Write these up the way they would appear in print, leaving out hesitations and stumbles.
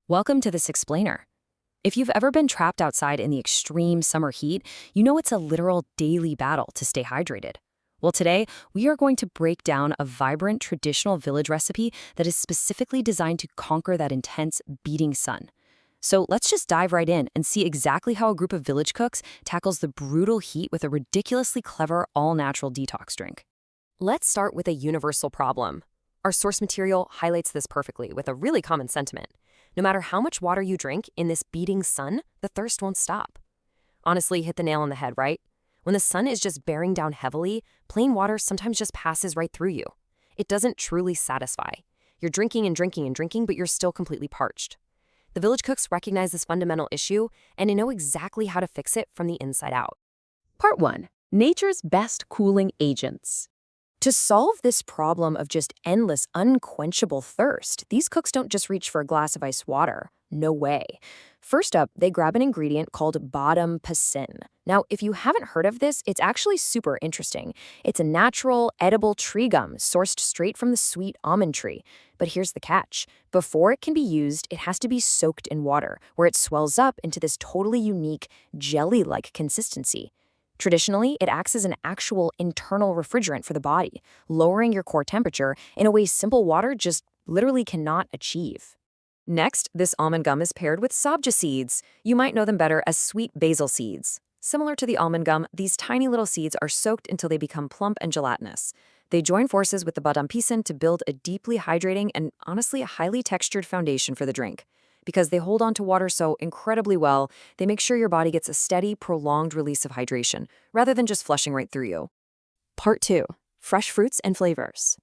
Welcome to this explainer. If you've ever been trapped outside in the extreme summer heat, you know it's a literal daily battle to stay hydrated. Well, today, we are going to break down a vibrant traditional village recipe that is specifically designed to conquer that intense, beating sun. So let's just dive right in and see exactly how a group of village cooks tackles the brutal heat with a ridiculously clever, all-natural detox drink. Let's start with a universal problem. Our source material highlights this perfectly with a really common sentiment. No matter how much water you drink in this beating sun, the thirst won't stop. Honestly, hit the nail on the head, right? When the sun is just bearing down heavily, plain water sometimes just passes right through you. It doesn't truly satisfy. You're drinking and drinking and drinking, but you're still completely parched. The village cooks recognize this fundamental issue, and they know exactly how to fix it from the inside out. Part 1. Nature's best cooling agents. To solve this problem of just endless, unquenchable thirst, these cooks don't just reach for a glass of ice water. No way. First up, they grab an ingredient called bottom pisin. Now, if you haven't heard of this, it's actually super interesting. It's a natural, edible tree gum sourced straight from the sweet almond tree. But here's the catch. Before it can be used, it has to be soaked in water, where it swells up into this totally unique, jelly-like consistency. Traditionally, it acts as an actual internal refrigerant for the body, lowering your core temperature in a way simple water just literally cannot achieve. Next, this almond gum is paired with sabja seeds. You might know them better as sweet basil seeds. Similar to the almond gum, these tiny little seeds are soaked until they become plump and gelatinous. They join forces with the badam pisin to build a deeply hydrating and honestly a highly textured foundation for the drink. Because they hold on to water so incredibly well, they make sure your body gets a steady, prolonged release of hydration, rather than just flushing right through you. Part 2. Fresh fruits and flavors.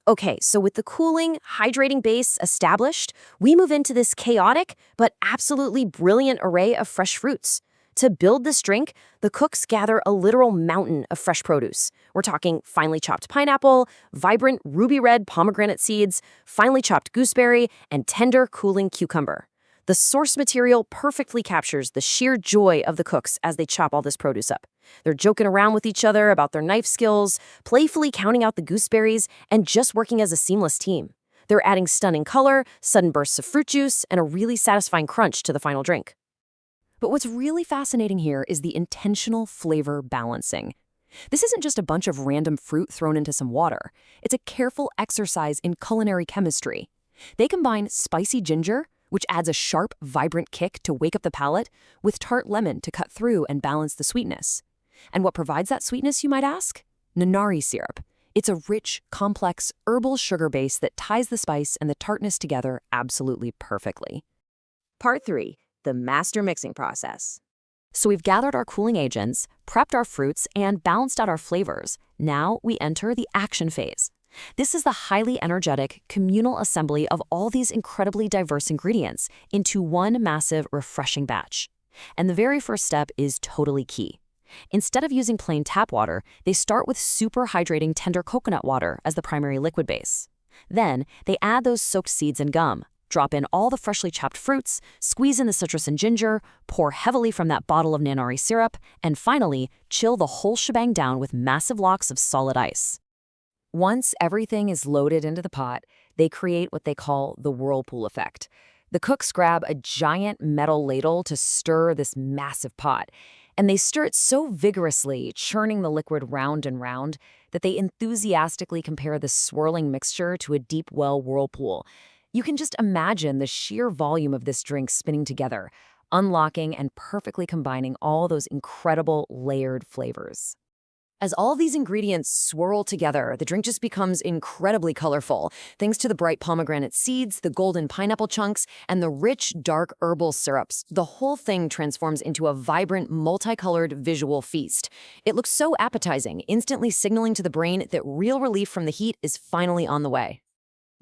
Okay, so with the cooling, hydrating base established, we move into this chaotic but absolutely brilliant array of fresh fruits. To build this drink, the cooks gather a literal mountain of fresh produce. We're talking finely chopped pineapple, vibrant ruby red pomegranate seeds, finely chopped gooseberry, and tender, cooling cucumber. The source material perfectly captures the sheer joy of the cooks as they chop all this produce up. They're joking around with each other about their knife skills, playfully counting out the gooseberries, and just working as a seamless team. They're adding stunning color, sudden bursts of fruit juice, and a really satisfying crunch to the final drink. But what's really fascinating here is the intentional flavor balancing. This isn't just a bunch of random fruit thrown into some water. It's a careful exercise in culinary chemistry. They combine spicy ginger, which adds a sharp, vibrant kick to wake up the palate, with tart lemon to cut through and balance the sweetness. And what provides that sweetness, you might ask? Nari syrup. It's a rich, complex, herbal sugar base that ties the spice and the tartness together absolutely perfectly. Part 3. The master mixing process. So we've gathered our cooling agents, prepped our fruits, and balanced out our flavors. Now we enter the action phase. This is the highly energetic, communal assembly of all these incredibly diverse ingredients into one massive, refreshing batch. And the very first step is totally key. Instead of using plain tap water, they start with super hydrating tender coconut water as the primary liquid base. Then they add those soaked seeds and gum. Drop in all the freshly chopped fruits, squeeze in the citrus and ginger, pour heavily from that bottle of Nari syrup, and finally, chill the whole shebang down with massive blocks of solid ice. Once everything is loaded into the pot, they create what they call the whirlpool effect. The cooks grab a giant metal ladle to stir this massive pot, and they stir it so vigorously, churning the liquid round and round, that they enthusiastically compare the swirling mixture to a deep well whirlpool. You can just imagine the sheer volume of this drink spinning together, unlocking and perfectly combining all those incredible layered flavors. As all these ingredients swirl together, the drink just becomes incredibly colorful, thanks to the bright pomegranate seeds, the golden pineapple chunks, and the rich, dark herbal syrups. The whole thing transforms into a vibrant, multicolored visual feast. It looks so appetizing, instantly signaling to the brain that real relief from the heat is finally on the way.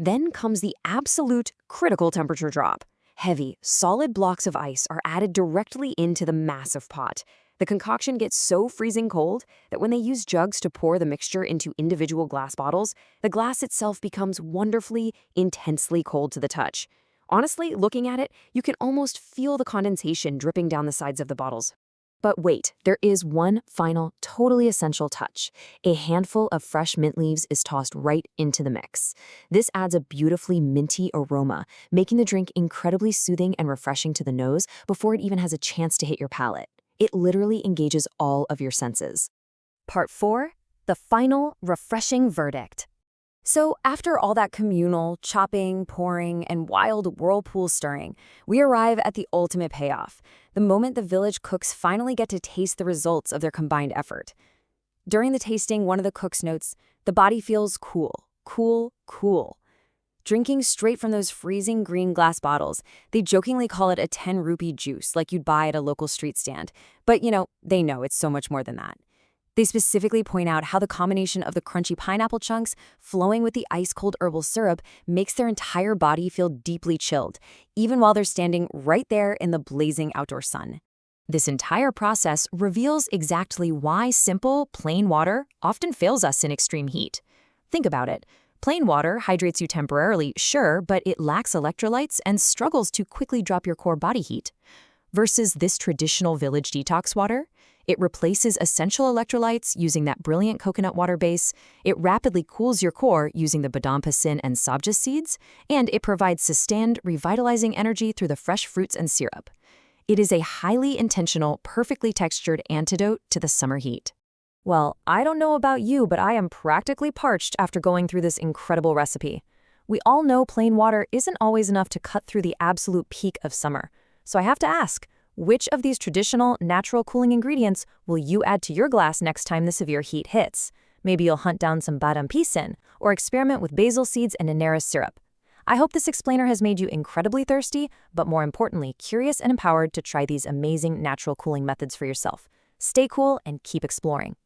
Then comes the absolute critical temperature drop. Heavy, solid blocks of ice are added directly into the massive pot. The concoction gets so freezing cold that when they use jugs to pour the mixture into individual glass bottles, the glass itself becomes wonderfully, intensely cold to the touch. Honestly, looking at it, you can almost feel the condensation dripping down the sides of the bottles. But wait, there is one final, totally essential touch. A handful of fresh mint leaves is tossed right into the mix. This adds a beautifully minty aroma, making the drink incredibly soothing and refreshing to the nose before it even has a chance to hit your palate. It literally engages all of your senses. Part 4. The final, refreshing verdict. So after all that communal, chopping, pouring, and wild whirlpool stirring, we arrive at the ultimate payoff, the moment the village cooks finally get to taste the results of their combined effort. During the tasting, one of the cooks notes, "The body feels cool, cool, cool." Drinking straight from those freezing green glass bottles, they jokingly call it a 10 rupee juice like you'd buy at a local street stand. But, they know it's so much more than that. They specifically point out how the combination of the crunchy pineapple chunks flowing with the ice-cold herbal syrup makes their entire body feel deeply chilled, even while they're standing right there in the blazing outdoor sun. This entire process reveals exactly why simple, plain water often fails us in extreme heat. Think about it. Plain water hydrates you temporarily, sure, but it lacks electrolytes and struggles to quickly drop your core body heat. Versus this traditional village detox water, it replaces essential electrolytes using that brilliant coconut water base, it rapidly cools your core using the badam pisin and sabja seeds, and it provides sustained, revitalizing energy through the fresh fruits and syrup. It is a highly intentional, perfectly textured antidote to the summer heat. Well, I don't know about you, but I am practically parched after going through this incredible recipe. We all know plain water isn't always enough to cut through the absolute peak of summer. So I have to ask, which of these traditional, natural cooling ingredients will you add to your glass next time the severe heat hits? Maybe you'll hunt down some badam pisin or experiment with basil seeds and anera syrup. I hope this explainer has made you incredibly thirsty, but more importantly, curious and empowered to try these amazing natural cooling methods for yourself. Stay cool and keep exploring.